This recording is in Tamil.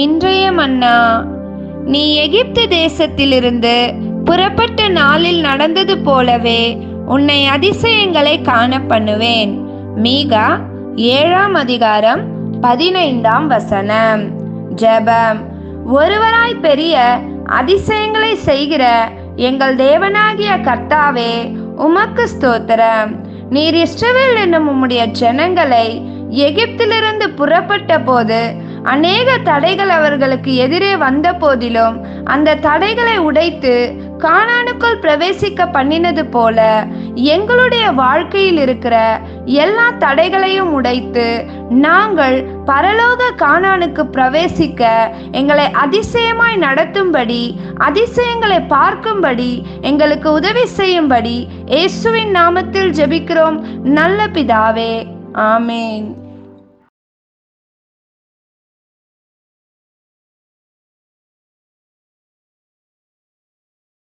இன்றைய மன்னா. நீ எகிப்து தேசத்திலிருந்து புறப்பட்ட நாளில் நடந்தது போலவே உன்னை அதிசயங்களை காண பண்ணுவேன். மீகா 7:15. ஜெபம். ஒருவராய் பெரிய அதிசயங்களை செய்கிற எங்கள் தேவனாகிய கர்த்தாவே, உமக்கு ஸ்தோத்திரம். நீர் இஸ்ரவேல் என்னும் உம்முடைய ஜனங்களை எகிப்திலிருந்து புறப்பட்ட போது அநேக தடைகள் அவர்களுக்கு எதிரே வந்த போதிலும் அந்த தடைகளை உடைத்து கானானுக்குள் பிரவேசிக்க பண்ணினது போல எங்களுடைய வாழ்க்கையில் இருக்கிற எல்லா தடைகளையும் உடைத்து நாங்கள் பரலோக கானானுக்கு பிரவேசிக்க எங்களை அதிசயமாய் நடத்தும்படி, அதிசயங்களை பார்க்கும்படி எங்களுக்கு உதவி செய்யும்படி இயேசுவின் நாமத்தில் ஜெபிக்கிறோம் நல்ல பிதாவே. ஆமேன்.